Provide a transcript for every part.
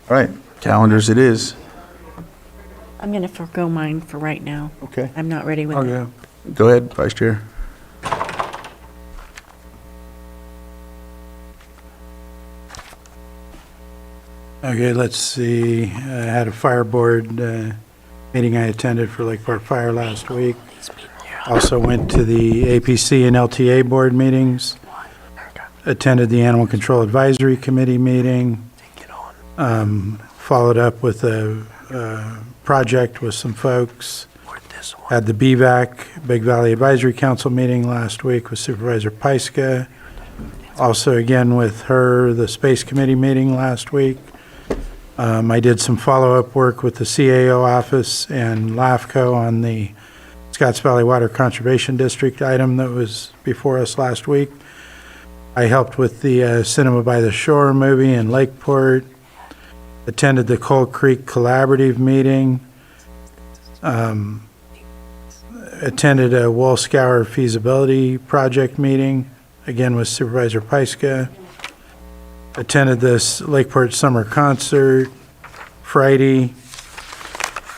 All right, calendars it is. I'm going to forego mine for right now. Okay. I'm not ready with I'll it. go. Go ahead, Vice Chair. Okay, let's see. I had a fire board meeting I attended for Lake Park Fire last week. Also went to the APC and LTA board meetings. Attended the Animal Control Advisory Committee meeting. Followed up with a project with some folks. Had the BVAC, Big Valley Advisory Council meeting last week with Supervisor Pyska. Also again with her, the Space Committee meeting last week. I did some follow-up work with the CAO office and LAFCO on the Scotts Valley Water Conservation District item that was before us last week. I helped with the Cinema by the Shore movie in Lakeport. Attended the Coal Creek Collaborative meeting. Attended a Wool Scour feasibility project meeting, again with Supervisor Pyska. Attended this Lakeport Summer Concert Friday.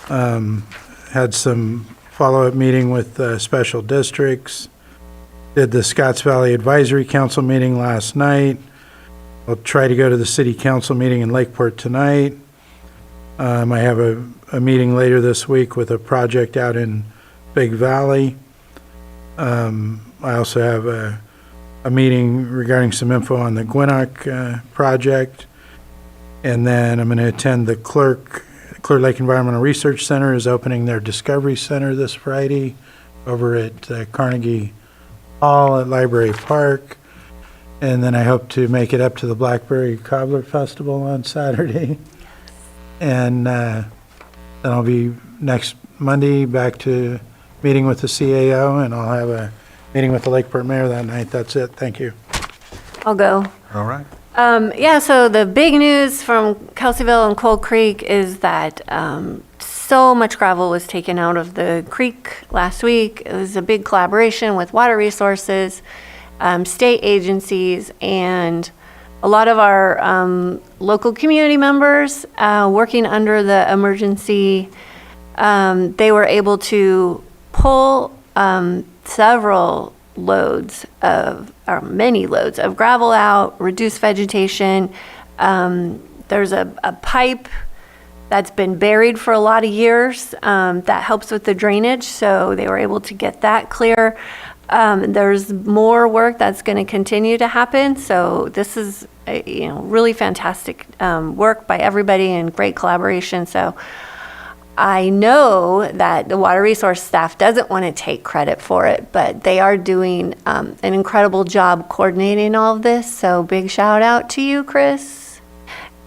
Had some follow-up meeting with special districts. Did the Scotts Valley Advisory Council meeting last night. I'll try to go to the City Council meeting in Lakeport tonight. I have a meeting later this week with a project out in Big Valley. I also have a meeting regarding some info on the Gwinnett project. And then I'm going to attend the Clear Lake Environmental Research Center is opening their Discovery Center this Friday over at Carnegie Hall at Library Park. And then I hope to make it up to the Blackberry Cobbler Festival on Saturday. And then I'll be next Monday back to meeting with the CAO, and I'll have a meeting with the Lakeport Mayor that night. That's it. Thank you. I'll go. All right. Yeah, so the big news from Kelseyville and Coal Creek is that so much gravel was taken out of the creek last week. It was a big collaboration with water resources, state agencies, and a lot of our local community members working under the emergency. They were able to pull several loads of, or many loads of gravel out, reduce vegetation. There's a pipe that's been buried for a lot of years that helps with the drainage, so they were able to get that clear. There's more work that's going to continue to happen, so this is really fantastic work by everybody and great collaboration. So I know that the water resource staff doesn't want to take credit for it, but they are doing an incredible job coordinating all of this. So big shout out to you, Chris,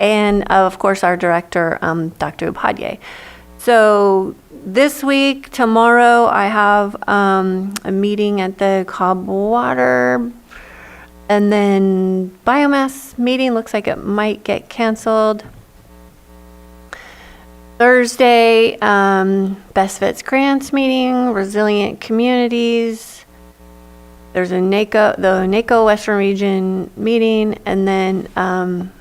and of course our director, Dr. Upadhyay. So this week, tomorrow, I have a meeting at the Cobb Water, and then biomass meeting looks like it might get canceled. Thursday, Best Fits Grants meeting, Resilient Communities. There's the NACO Western Region meeting, and then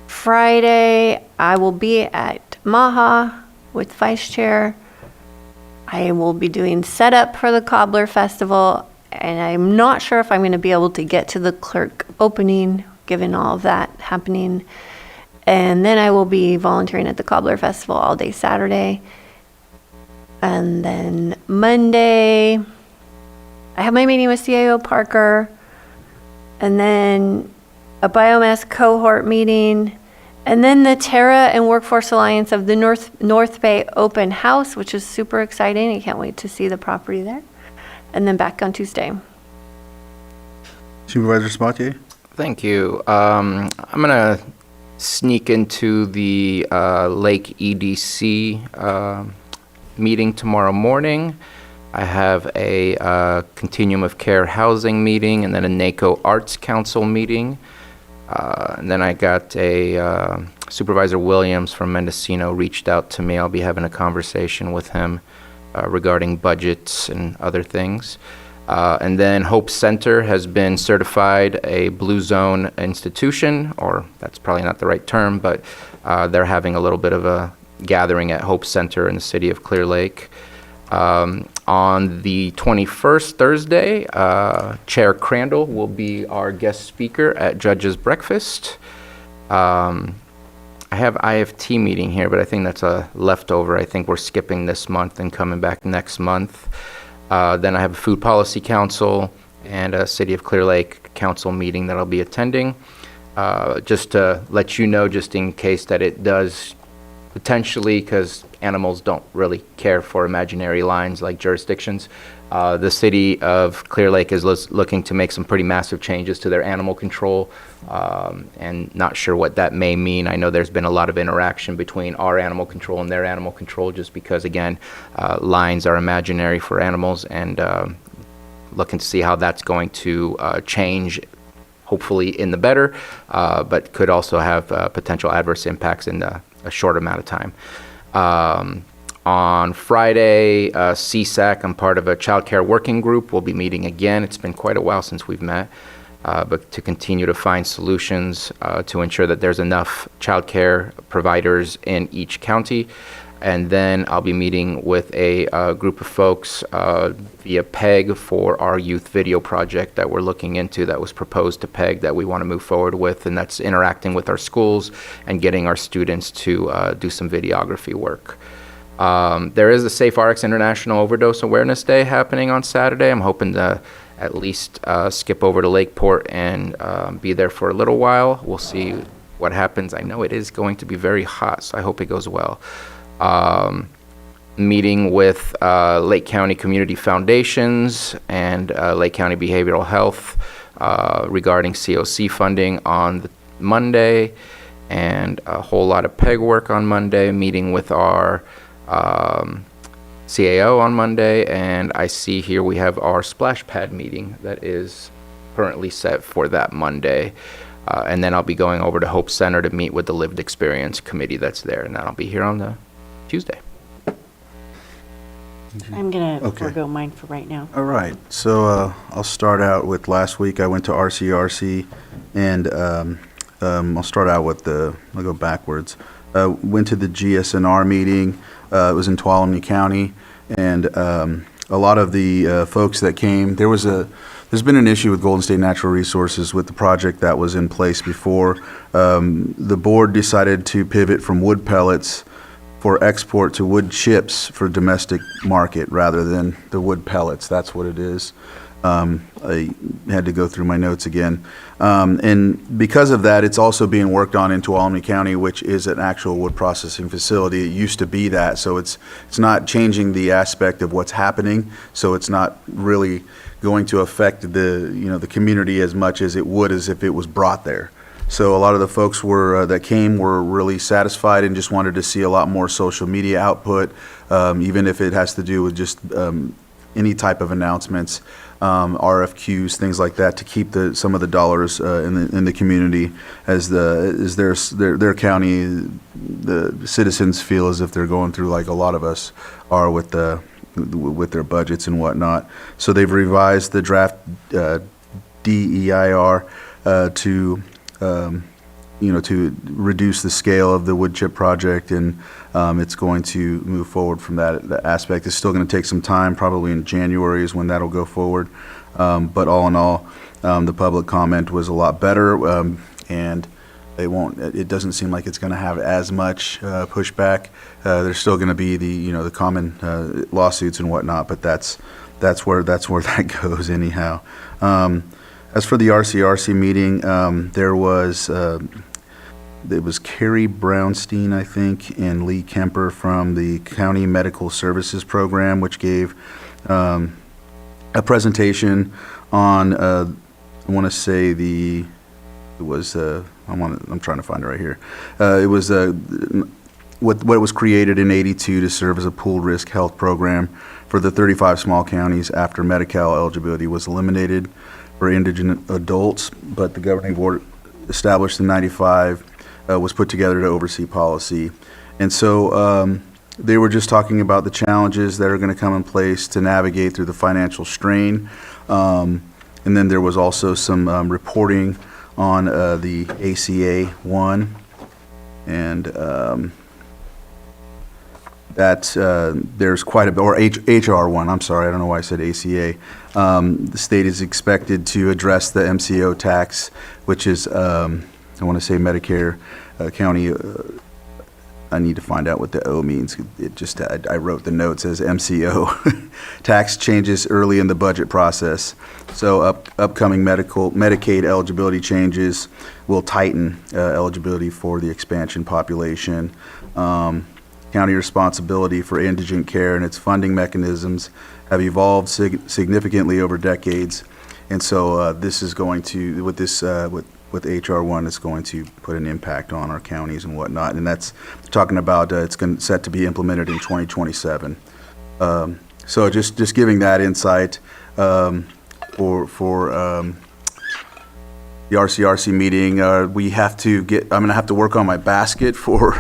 Friday, I will be at Maha with Vice Chair. I will be doing setup for the Cobbler Festival, and I'm not sure if I'm going to be able to get to the clerk opening, given all of that happening. And then I will be volunteering at the Cobbler Festival all day Saturday. And then Monday, I have my meeting with CAO Parker, and then a biomass cohort meeting, and then the Terra and Workforce Alliance of the North Bay Open House, which is super exciting. I can't wait to see the property there. And then back on Tuesday. Supervisor Mtg. Thank you. I'm going to sneak into the Lake EDC meeting tomorrow morning. I have a Continuum of Care housing meeting, and then a NACO Arts Council meeting. And then I got a Supervisor Williams from Mendocino reached out to me. I'll be having a conversation with him regarding budgets and other things. And then Hope Center has been certified a Blue Zone institution, or that's probably not the right term, but They're having a little bit of a gathering at Hope Center in the city of Clear Lake. On the 21st, Thursday, Chair Crandall will be our guest speaker at Judge's Breakfast. I have IFT meeting here, but I think that's a leftover. I think we're skipping this month and coming back next month. Then I have a Food Policy Council and a City of Clear Lake Council meeting that I'll be attending. Just to let you know, just in case that it does potentially, because animals don't really care for imaginary lines like jurisdictions. The city of Clear Lake is looking to make some pretty massive changes to their animal control, and not sure what that may mean. I know there's been a lot of interaction between our animal control and their animal control, just because, again, lines are imaginary for animals, and looking to see how that's going to change, hopefully in the better, but could also have potential adverse impacts in a short amount of time. On Friday, CSAC, I'm part of a child care working group. We'll be meeting again. It's been quite a while since we've met, but to continue to find solutions to ensure that there's enough child care providers in each county. And then I'll be meeting with a group of folks via PEG for our youth video project that we're looking into, that was proposed to PEG, that we want to move forward with, and that's interacting with our schools and getting our students to do some videography work. There is a Safe RX International Overdose Awareness Day happening on Saturday. I'm hoping to at least skip over to Lakeport and be there for a little while. We'll see what happens. I know it is going to be very hot, so I hope it goes well. Meeting with Lake County Community Foundations and Lake County Behavioral Health regarding COC funding on the Monday, and a whole lot of PEG work on Monday. Meeting with our CAO on Monday, and I see here we have our splash pad meeting that is currently set for that Monday. And then I'll be going over to Hope Center to meet with the Lived Experience Committee that's there, and then I'll be here on the Tuesday. I'm going to Okay. forego mine for right now. All right, so I'll start out with last week. I went to RCRC, and I'll start out with I'll go backwards. Went to the GSNR meeting. It was in Tuolumne County, and a lot of the folks that came, there's been an issue with Golden State Natural Resources with the project that was in place before. The board decided to pivot from wood pellets for export to wood chips for domestic market rather than the wood pellets. That's what it is. I had to go through my notes again. And because of that, it's also being worked on in Tuolumne County, which is an actual wood processing facility. It used to be that, so it's not changing the aspect of what's happening, so it's not really going to affect the community as much as it would as if it was brought there. So a lot of the folks that came were really satisfied and just wanted to see a lot more social media output, even if it has to do with just any type of announcements, RFQs, things like that, to keep some of the dollars in the community as their county, the citizens feel as if they're going through, like a lot of us are with their budgets and whatnot. So they've revised the draft DEIR to reduce the scale of the wood chip project, and it's going to move forward from that aspect. It's still going to take some time. Probably in January is when that'll go forward. But all in all, the public comment was a lot better, and it doesn't seem like it's going to have as much pushback. There's still going to be the common lawsuits and whatnot, but that's where that goes anyhow. As for the RCRC meeting, it was Carrie Brownstein, I think, and Lee Kemper from the County Medical Services Program, which gave a presentation on, I want to say I'm trying to find it right here. It was what was created in '82 to serve as a pooled risk health program for the 35 small counties after Medi-Cal eligibility was eliminated for indigent adults, but the governing board established in '95 was put together to oversee policy. And so they were just talking about the challenges that are going to come in place to navigate through the financial strain. And then there was also some reporting on the ACA 1. And there's quite a bit, or HR1, I'm sorry, I don't know why I said ACA. The state is expected to address the MCO tax, which is, I want to say Medicare County, I need to find out what the O means. It just, I wrote the note, says MCO. Tax changes early in the budget process. So upcoming Medicaid eligibility changes will tighten eligibility for the expansion population. County responsibility for indigent care and its funding mechanisms have evolved significantly over decades. And so this is going to, with this, with HR1, it's going to put an impact on our counties and whatnot. And that's talking about it's set to be implemented in 2027. So just giving that insight for the RCRC meeting. We have to get, I'm gonna have to work on my basket for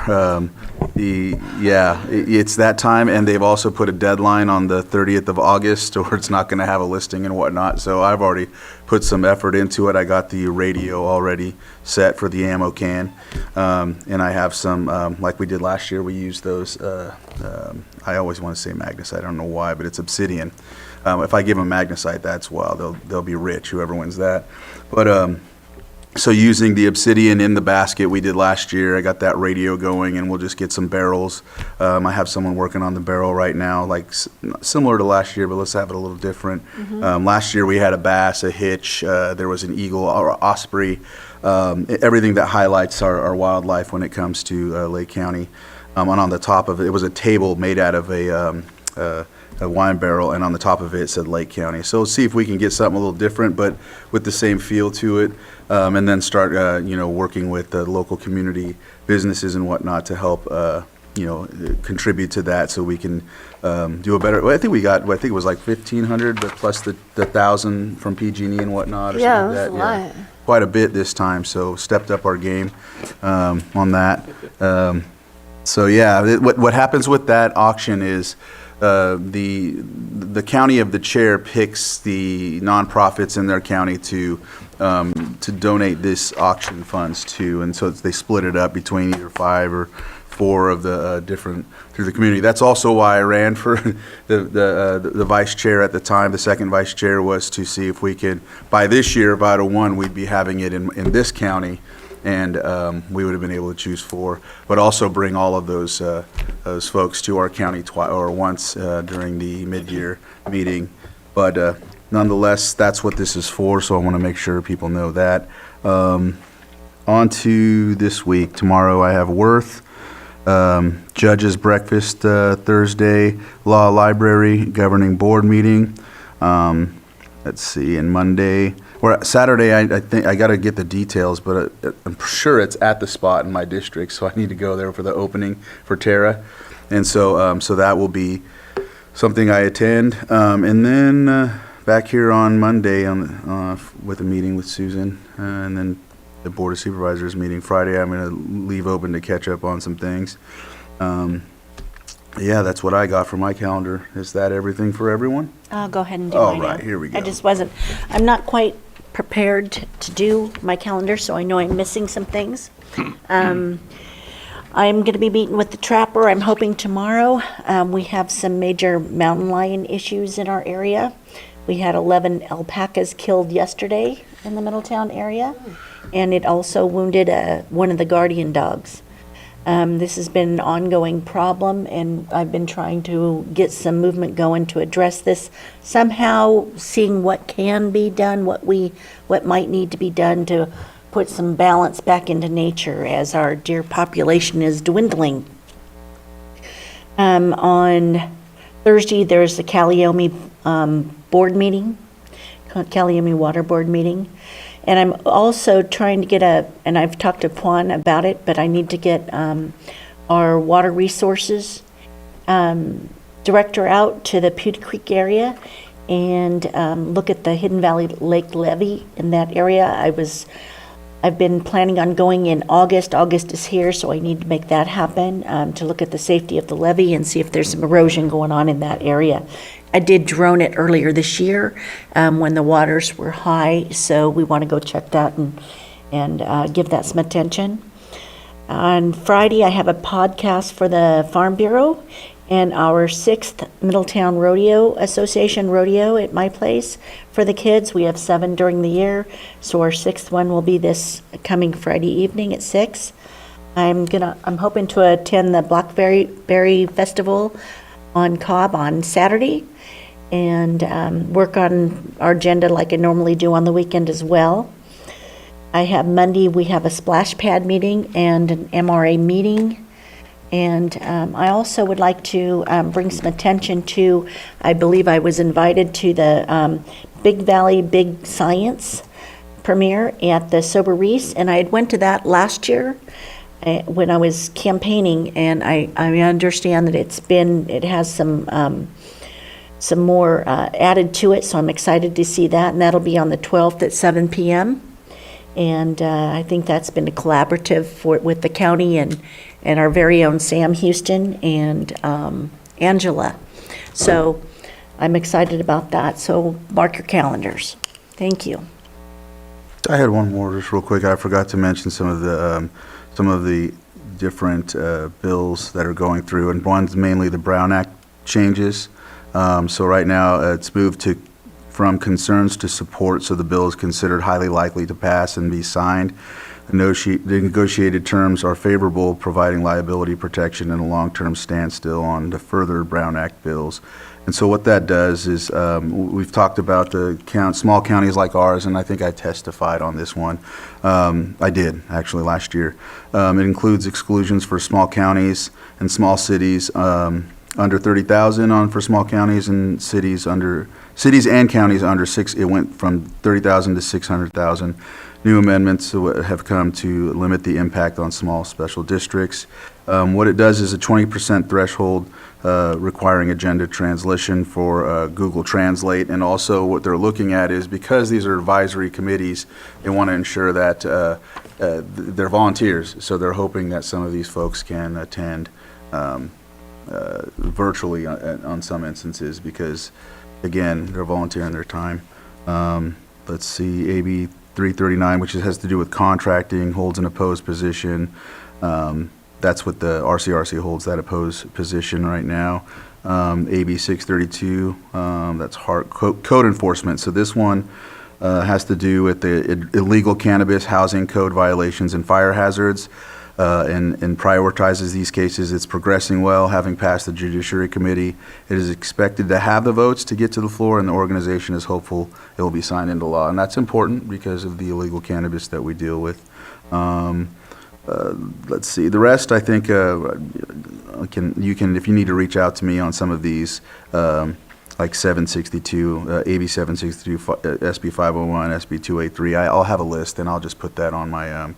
it's that time, and they've also put a deadline on the 30th of August, or it's not gonna have a listing and whatnot. So I've already put some effort into it. I got the radio already set for the ammo can, and I have some, like we did last year, we used those, I always wanna say magnesite, I don't know why, but it's obsidian. If I give them magnesite, that's wild. They'll be rich, whoever wins that. But so using the obsidian in the basket we did last year, I got that radio going, and we'll just get some barrels. I have someone working on the barrel right now, like similar to last year, but let's have it a little different. Last year we had a bass, a hitch, there was an eagle or osprey, everything that highlights our wildlife when it comes to Lake County. And on the top of it, it was a table made out of a wine barrel, and on the top of it said Lake County. So let's see if we can get something a little different, but with the same feel to it, and then start, working with the local community businesses and whatnot to help, contribute to that, so we can do a better. Well, I think it was like 1,500, but plus the 1,000 from PG&E and whatnot. Or Yeah, something that's like a that. lot. Quite a bit this time, so stepped up our game on that. So yeah, what happens with that auction is the county of the chair picks the nonprofits in their county to donate this auction funds to, and so they split it up between either 5 or 4 of the different through the community. That's also why I ran for the vice chair at the time. The second vice chair was to see if we could, by this year, Vital One, we'd be having it in this county. And we would have been able to choose 4, but also bring all of those folks to our county once during the mid-year meeting. But nonetheless, that's what this is for, so I want to make sure people know that. On to this week. Tomorrow I have Worth, Judges Breakfast Thursday, Law Library Governing Board meeting. Let's see, and Monday. Or Saturday, I think I got to get the details, but I'm sure it's at the spot in my district, so I need to go there for the opening for Tara, and so that will be something I attend, and then back here on Monday with a meeting with Susan, and then the Board of Supervisors meeting Friday. I'm going to leave open to catch up on some things. Yeah, that's what I got for my calendar. Is that everything for everyone? I'll go ahead and do All mine right, now. here we go. I just wasn't, I'm not quite prepared to do my calendar, so I know I'm missing some things. I'm going to be meeting with the trapper, I'm hoping tomorrow. We have some major mountain lion issues in our area. We had 11 alpacas killed yesterday in the Middletown area, and it also wounded one of the guardian dogs. This has been an ongoing problem, and I've been trying to get some movement going to address this. Somehow seeing what can be done, what might need to be done to put some balance back into nature as our deer population is dwindling. On Thursday, there's the Calliope board meeting, Calliope Water Board meeting. And I'm also trying to get and I've talked to Juan about it, but I need to get our water resources director out to the Pewter Creek area and look at the Hidden Valley Lake levee in that area. I've been planning on going in August. August is here, so I need to make that happen to look at the safety of the levee and see if there's some erosion going on in that area. I did drone it earlier this year when the waters were high, so we want to go check that and give that some attention. On Friday, I have a podcast for the Farm Bureau and our 6th Middletown Rodeo Association rodeo at my place for the kids. We have 7 during the year, so our 6th one will be this coming Friday evening at 6. I'm hoping to attend the Blackberry Festival on Cobb on Saturday and work on our agenda like I normally do on the weekend as well. I have Monday, we have a splash pad meeting and an MRA meeting. And I also would like to bring some attention to, I believe I was invited to the Big Valley Big Science premiere at the Sober Reese, and I had went to that last year when I was campaigning, and I understand that it has some more added to it, so I'm excited to see that, and that'll be on the 12th at 7 p.m. And I think that's been a collaborative with the county and our very own Sam Houston and Angela. So I'm excited about that. So mark your calendars. Thank you. I had one more just real quick. I forgot to mention some of the different bills that are going through, and one's mainly the Brown Act changes. So right now it's moved from concerns to support, so the bill is considered highly likely to pass and be signed. The negotiated terms are favorable, providing liability protection and a long-term standstill on the further Brown Act bills. And so what that does is, we've talked about the small counties like ours, and I think I testified on this one. I did, actually, last year. It includes exclusions for small counties and small cities, under 30,000 for small counties, and cities and counties under 6. It went from 30,000 to 600,000. New amendments have come to limit the impact on small special districts. What it does is a 20% threshold requiring agenda translation for Google Translate, and also what they're looking at is, because these are advisory committees, they want to ensure that they're volunteers, so they're hoping that some of these folks can attend virtually on some instances, because again, they're volunteering their time. Let's see, AB 339, which has to do with contracting, holds an opposed position. That's what the RCRC holds, that opposed position right now. AB 632, that's code enforcement. So this one has to do with the illegal cannabis, housing code violations, and fire hazards. And prioritizes these cases. It's progressing well, having passed the Judiciary Committee. It is expected to have the votes to get to the floor, and the organization is hopeful it will be signed into law. And that's important because of the illegal cannabis that we deal with. Let's see. The rest, I think, you can, if you need to reach out to me on some of these, like 762, AB 762, SB 501, SB 283. I'll have a list, and I'll just put that on my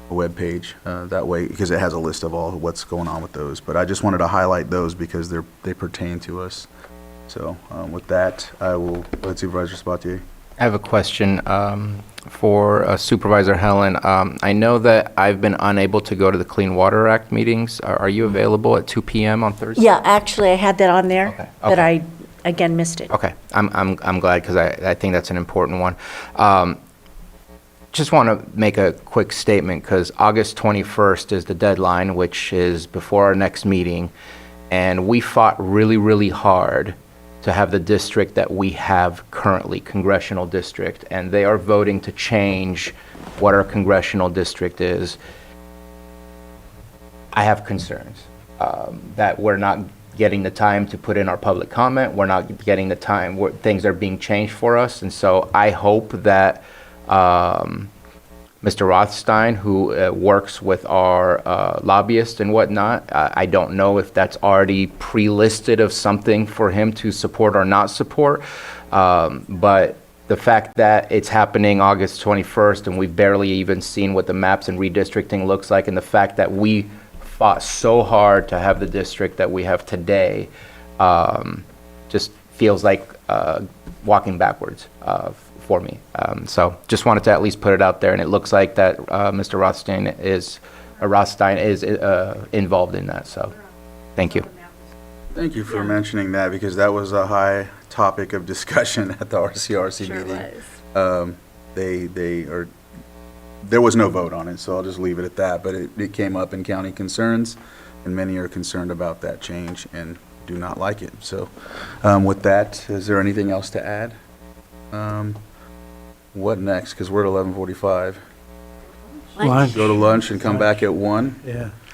web page that way, because it has a list of all what's going on with those. But I just wanted to highlight those because they pertain to us. So with that, I will go ahead, Supervisor Sabatier. I have a question for Supervisor Helen. I know that I've been unable to go to the Clean Water Act meetings. Are you available at 2 p.m. on Thursday? Yeah, actually, I had that on there, Okay, but okay. I, again, missed it. Okay, I'm glad, because I think that's an important one. Just want to make a quick statement, because August 21st is the deadline, which is before our next meeting, and we fought really, really hard to have the district that we have currently, congressional district, and they are voting to change what our congressional district is. I have concerns that we're not getting the time to put in our public comment, we're not getting the time where things are being changed for us, and so I hope that Mr. Rothstein, who works with our lobbyists and whatnot, I don't know if that's already pre-listed of something for him to support or not support, but the fact that it's happening August 21st and we've barely even seen what the maps and redistricting looks like, and the fact that we fought so hard to have the district that we have today, just feels like walking backwards for me. So just wanted to at least put it out there, and it looks like that Mr. Rothstein is involved in that, so thank you. Thank you for mentioning that, because that was a high topic of discussion at the RCRC Sure meeting. was. They are there was no vote on it, so I'll just leave it at that, but it came up in county concerns, and many are concerned about that change and do not like it. So with that, is there anything else to add? What next? Because we're at 11:45. Lunch. Go to lunch and come back at 1? Yeah.